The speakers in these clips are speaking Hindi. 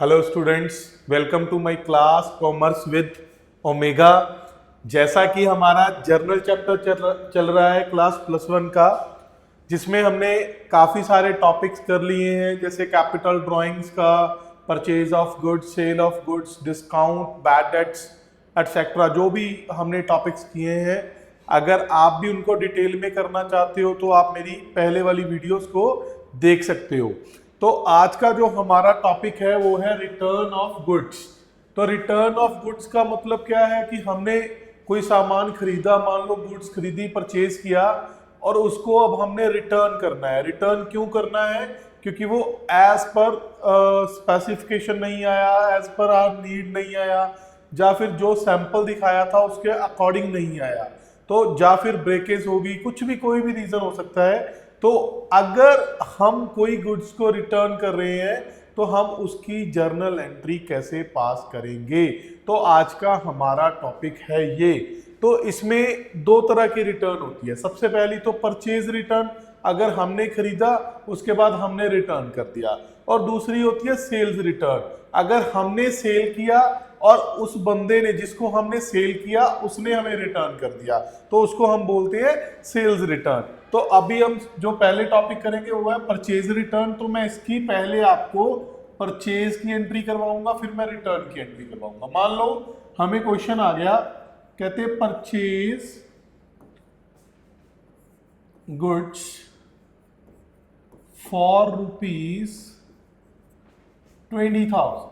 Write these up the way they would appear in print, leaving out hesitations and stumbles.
Hello students, welcome to my class commerce with Omega. जैसा कि हमारा जर्नल चैप्टर चल रहा है क्लास +1 का, जिसमें हमने काफ़ी सारे टॉपिक्स कर लिए हैं, जैसे कैपिटल ड्राइंग्स का, purchase of goods, sale of goods, discount, bad debts etcetera. जो भी हमने टॉपिक्स किए हैं, अगर आप भी उनको डिटेल में करना चाहते हो तो आप मेरी पहले वाली वीडियोस को देख सकते हो। तो आज का जो हमारा टॉपिक है वो है रिटर्न ऑफ गुड्स। तो रिटर्न ऑफ गुड्स का मतलब क्या है कि हमने कोई सामान खरीदा, मान लो गुड्स खरीदी, परचेज किया, और उसको अब हमने रिटर्न करना है। रिटर्न क्यों करना है? क्योंकि वो एज पर स्पेसिफिकेशन नहीं आया, एज पर आर नीड नहीं आया, या फिर जो सैंपल दिखाया था उसके अकॉर्डिंग नहीं आया, तो या फिर ब्रेकेज होगी, कुछ भी कोई भी रीजन हो सकता है। तो अगर हम कोई गुड्स को रिटर्न कर रहे हैं तो हम उसकी जर्नल एंट्री कैसे पास करेंगे, तो आज का हमारा टॉपिक है ये। तो इसमें दो तरह की रिटर्न होती है। सबसे पहली तो परचेज रिटर्न, अगर हमने खरीदा उसके बाद हमने रिटर्न कर दिया, और दूसरी होती है सेल्स रिटर्न, अगर हमने सेल किया और उस बंदे ने जिसको हमने सेल किया उसने हमें रिटर्न कर दिया, तो उसको हम बोलते हैं सेल्स रिटर्न। तो अभी हम जो पहले टॉपिक करेंगे वो है परचेज रिटर्न। तो मैं इसकी पहले आपको परचेज की एंट्री करवाऊंगा, फिर मैं रिटर्न की एंट्री करवाऊंगा। मान लो हमें क्वेश्चन आ गया, कहते हैं परचेज गुड्स फॉर ₹20,000।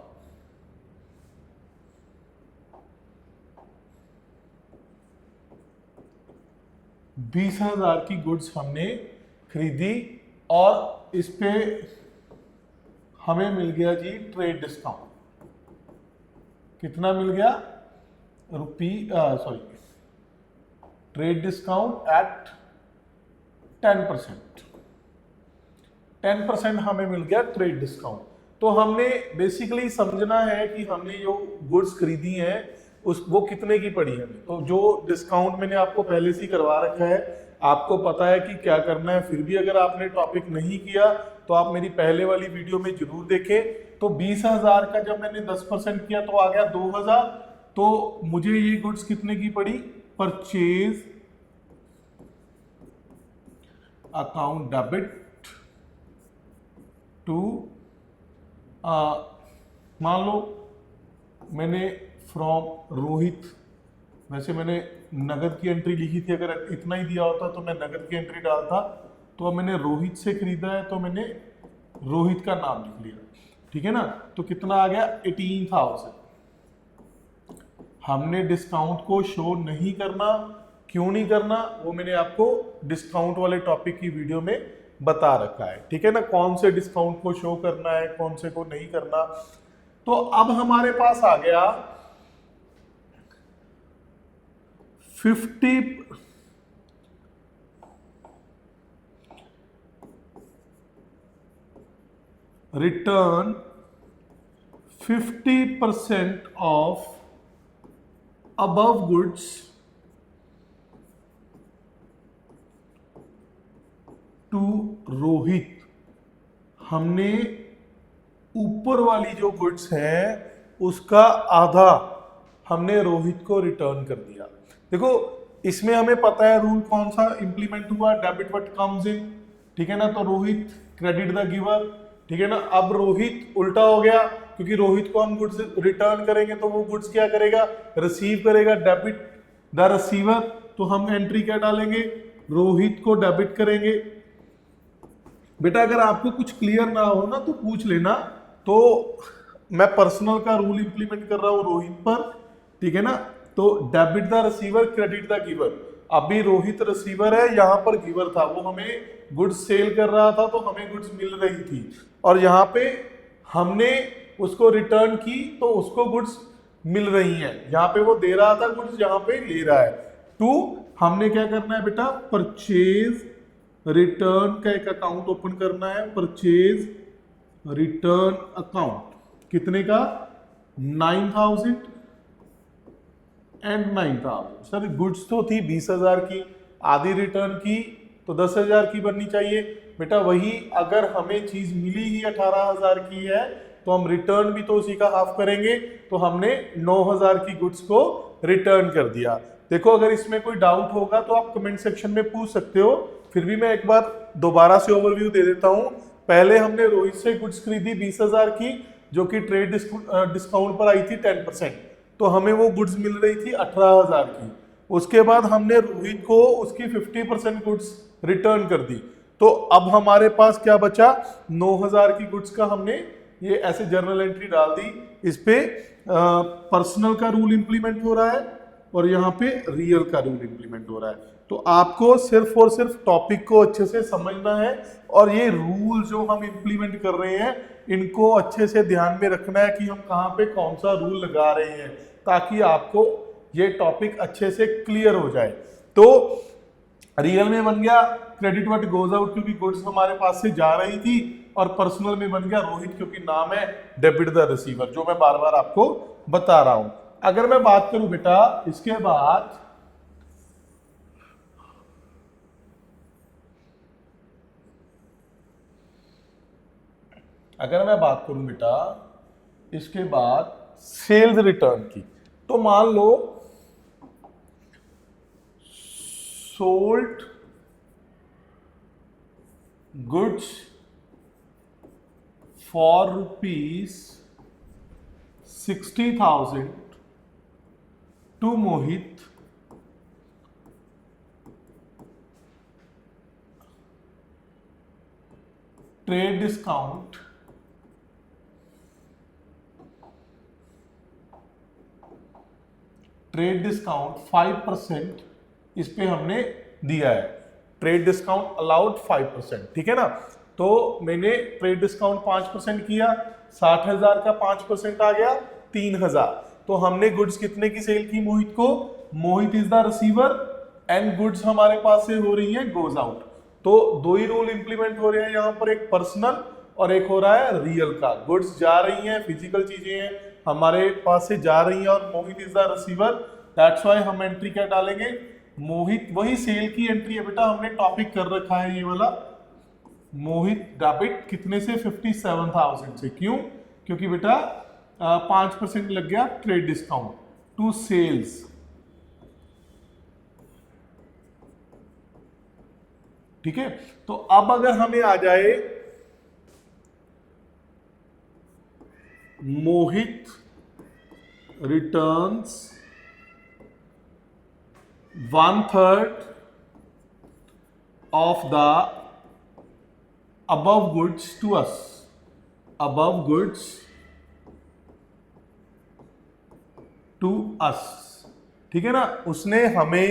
20,000 की गुड्स हमने खरीदी और इस पे हमें मिल गया जी ट्रेड डिस्काउंट। कितना मिल गया? Trade discount at 10%। 10% हमें मिल गया ट्रेड डिस्काउंट। तो हमने बेसिकली समझना है कि हमने जो गुड्स खरीदी हैं वो कितने की पड़ी है। तो जो डिस्काउंट मैंने आपको पहले से ही करवा रखा है, आपको पता है कि क्या करना है। फिर भी अगर आपने टॉपिक नहीं किया तो आप मेरी पहले वाली वीडियो में जरूर देखें। तो 20,000 का जब मैंने 10% किया तो आ गया 2,000। तो मुझे ये गुड्स कितने की पड़ी? परचेज अकाउंट डेबिट टू, मान लो मैंने फ्रॉम रोहित, वैसे मैंने नगद की एंट्री लिखी थी, अगर इतना ही दिया होता तो मैं नगद की एंट्री डालता। तो अब मैंने रोहित से खरीदा है तो मैंने रोहित का नाम लिख लिया, ठीक है ना। तो कितना आ गया? 18,000। हमने डिस्काउंट को शो नहीं करना। क्यों नहीं करना वो मैंने आपको डिस्काउंट वाले टॉपिक की वीडियो में बता रखा है, ठीक है ना, कौन से डिस्काउंट को शो करना है, कौन से को नहीं करना। तो अब हमारे पास आ गया 50 return 50% of above goods to Rohit. हमने ऊपर वाली जो गुड्स है उसका आधा हमने रोहित को रिटर्न कर दिया। देखो इसमें हमें पता है रूल कौन सा इंप्लीमेंट हुआ, डेबिट व्हाट कम्स इन, ठीक है ना। तो रोहित क्रेडिट द गिवर, ठीक है ना। अब रोहित उल्टा हो गया, क्योंकि रोहित को हम गुड्स रिटर्न करेंगे तो वो गुड्स क्या करेगा? रिसीव करेगा, डेबिट द रिसीवर। तो हम एंट्री क्या डालेंगे? रोहित को डेबिट करेंगे। बेटा अगर आपको कुछ क्लियर ना हो ना तो पूछ लेना। तो मैं पर्सनल का रूल इंप्लीमेंट कर रहा हूं रोहित पर, ठीक है ना। तो debit the receiver, credit the giver. अभी रोहित रिसीवर है, यहाँ पर गिवर था, वो हमें गुड्स सेल कर रहा था तो हमें गुड्स मिल रही थी, और यहाँ पे हमने उसको रिटर्न की तो उसको गुड्स मिल रही हैं। यहाँ पे वो दे रहा था गुड्स, यहाँ पे ले रहा है। टू, हमने क्या करना है बेटा? परचेज रिटर्न का एक अकाउंट ओपन करना है, परचेज रिटर्न अकाउंट। कितने का? 9,000 एंड 9,000। सर गुड्स तो थी 20,000 की, आधी रिटर्न की तो 10,000 की बननी चाहिए। बेटा वही, अगर हमें चीज मिली ही 18,000 की है तो हम रिटर्न भी तो उसी का हाफ करेंगे, तो हमने 9,000 की गुड्स को रिटर्न कर दिया। देखो अगर इसमें कोई डाउट होगा तो आप कमेंट सेक्शन में पूछ सकते हो, फिर भी मैं एक बार दोबारा से ओवरव्यू दे देता हूँ। पहले हमने रोहित से गुड्स खरीदी 20,000 की, जो कि ट्रेड डिस्काउंट पर आई थी 10%, तो हमें वो गुड्स मिल रही थी 18,000 की। उसके बाद हमने रोहित को उसकी 50% गुड्स रिटर्न कर दी, तो अब हमारे पास क्या बचा, 9,000 की गुड्स का हमने ये ऐसे जर्नल एंट्री डाल दी। इस पे पर्सनल का रूल इंप्लीमेंट हो रहा है और यहाँ पे रियल का रूल इंप्लीमेंट हो रहा है। तो आपको सिर्फ और सिर्फ टॉपिक को अच्छे से समझना है और ये रूल जो हम इंप्लीमेंट कर रहे हैं इनको अच्छे से ध्यान में रखना है कि हम कहाँ पे कौन सा रूल लगा रहे हैं, ताकि आपको ये टॉपिक अच्छे से क्लियर हो जाए। तो रियल में बन गया क्रेडिट व्हाट गोज आउट क्योंकि गुड्स हमारे पास से जा रही थी, और पर्सनल में बन गया रोहित क्योंकि नाम है, डेबिट द रिसीवर, जो मैं बार बार आपको बता रहा हूं। अगर मैं बात करूं बेटा इसके बाद, अगर मैं बात करूं बेटा इसके बाद सेल्स रिटर्न की, तो मान लो sold goods for ₹60,000 to Mohit trade discount trade discount 5% इस पे हमने दिया है, ट्रेड डिस्काउंट अलाउड 5%, ठीक है ना। तो मैंने ट्रेड डिस्काउंट 5% किया, 60,000 का 5% आ गया 3,000। तो हमने गुड्स कितने की सेल की मोहित को, Mohit is the receiver and goods हमारे पास से हो रही है गोज आउट। तो दो ही रूल इंप्लीमेंट हो रहे हैं यहाँ पर, एक पर्सनल और एक हो रहा है रियल का। गुड्स जा रही हैं, फिजिकल चीजें हैं हमारे पास से जा रही हैं और Mohit is the receiver, that's why हम एंट्री क्या डालेंगे, मोहित। वही सेल की एंट्री है बेटा, हमने टॉपिक कर रखा है ये वाला, मोहित डेबिट कितने से 57,000 से। क्यों, क्योंकि बेटा 5% लग गया ट्रेड डिस्काउंट टू सेल्स, ठीक है। तो अब अगर हमें आ जाए मोहित returns 1/3 of the above goods to us, above goods to us, ठीक है ना। उसने हमें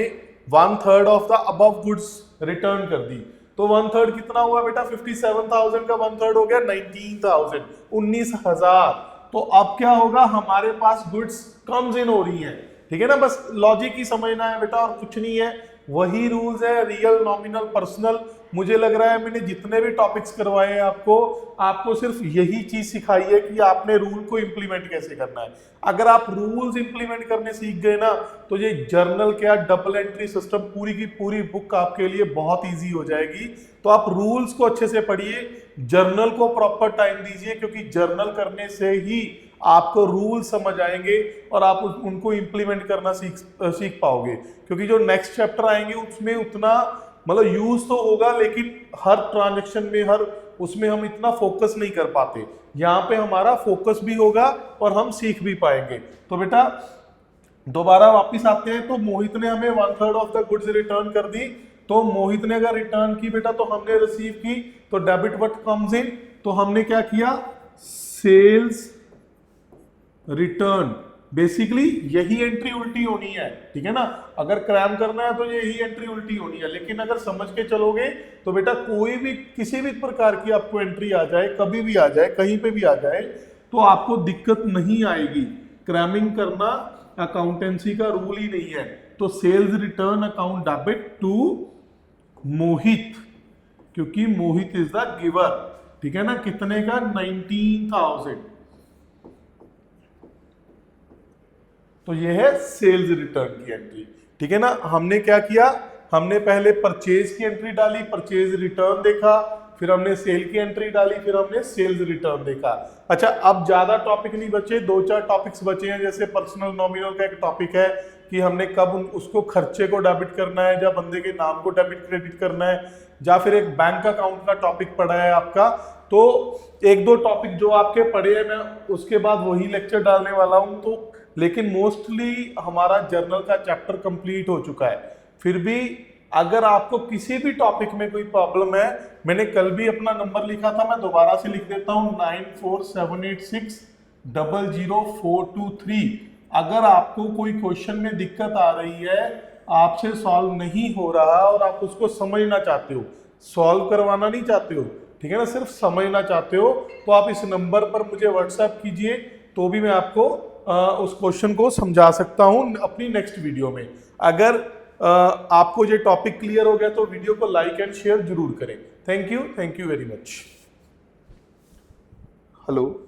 1/3 of the above goods return कर दी, तो 1/3 कितना हुआ बेटा, 57,000 का 1/3 हो गया 19,000, 19,000। तो अब क्या होगा, हमारे पास गुड्स कम्स इन हो रही है, ठीक है ना। बस लॉजिक ही समझना है बेटा और कुछ नहीं है, वही रूल्स है, रियल, नॉमिनल, पर्सनल। मुझे लग रहा है मैंने जितने भी टॉपिक्स करवाए हैं आपको सिर्फ यही चीज सिखाई है कि आपने रूल को इंप्लीमेंट कैसे करना है। अगर आप रूल्स इंप्लीमेंट करने सीख गए ना, तो ये जर्नल क्या डबल एंट्री सिस्टम पूरी की पूरी बुक आपके लिए बहुत इजी हो जाएगी। तो आप रूल्स को अच्छे से पढ़िए, जर्नल को प्रॉपर टाइम दीजिए, क्योंकि जर्नल करने से ही आपको रूल समझ आएंगे और आप उनको इंप्लीमेंट करना सीख पाओगे। क्योंकि जो नेक्स्ट चैप्टर आएंगे उसमें उतना मतलब यूज तो होगा, लेकिन हर ट्रांजैक्शन में हर उसमें हम इतना फोकस नहीं कर पाते। यहाँ पे हमारा फोकस भी होगा और हम सीख भी पाएंगे। तो बेटा दोबारा वापस आते हैं, तो मोहित ने हमें 1/3 ऑफ द गुड्स रिटर्न कर दी। तो मोहित ने अगर रिटर्न की बेटा तो हमने रिसीव की, तो डेबिट व्हाट कम्स इन, तो हमने क्या किया, सेल्स रिटर्न। बेसिकली यही एंट्री उल्टी होनी है, ठीक है ना। अगर क्रैम करना है तो यही एंट्री उल्टी होनी है, लेकिन अगर समझ के चलोगे तो बेटा कोई भी किसी भी प्रकार की आपको एंट्री आ जाए, कभी भी आ जाए, कहीं पे भी आ जाए, तो आपको दिक्कत नहीं आएगी। क्रैमिंग करना अकाउंटेंसी का रूल ही नहीं है। तो sales return account debit to Mohit, क्योंकि मोहित इज द गिवर, ठीक है ना। कितने का, 19,000। तो ये है सेल्स रिटर्न की एंट्री, ठीक है ना। हमने क्या किया, हमने पहले परचेज की एंट्री डाली, परचेज रिटर्न देखा, फिर हमने सेल की एंट्री डाली, फिर हमने सेल्स रिटर्न देखा। अच्छा, अब ज्यादा टॉपिक नहीं बचे, 2-4 टॉपिक्स बचे हैं। जैसे पर्सनल नॉमिनल का एक टॉपिक है कि हमने कब उसको खर्चे को डेबिट करना है, या बंदे के नाम को डेबिट क्रेडिट करना है, या फिर एक बैंक अकाउंट का टॉपिक पढ़ा है आपका। तो 1-2 टॉपिक जो आपके पढ़े हैं, मैं उसके बाद वही लेक्चर डालने वाला हूं। तो लेकिन मोस्टली हमारा जर्नल का चैप्टर कंप्लीट हो चुका है। फिर भी अगर आपको किसी भी टॉपिक में कोई प्रॉब्लम है, मैंने कल भी अपना नंबर लिखा था, मैं दोबारा से लिख देता हूं 9478600423। अगर आपको कोई क्वेश्चन में दिक्कत आ रही है, आपसे सॉल्व नहीं हो रहा और आप उसको समझना चाहते हो, सॉल्व करवाना नहीं चाहते हो, ठीक है ना, सिर्फ समझना चाहते हो, तो आप इस नंबर पर मुझे व्हाट्सएप कीजिए, तो भी मैं आपको उस क्वेश्चन को समझा सकता हूं अपनी नेक्स्ट वीडियो में। अगर आपको ये टॉपिक क्लियर हो गया तो वीडियो को लाइक एंड शेयर जरूर करें। Thank you very much. Hello.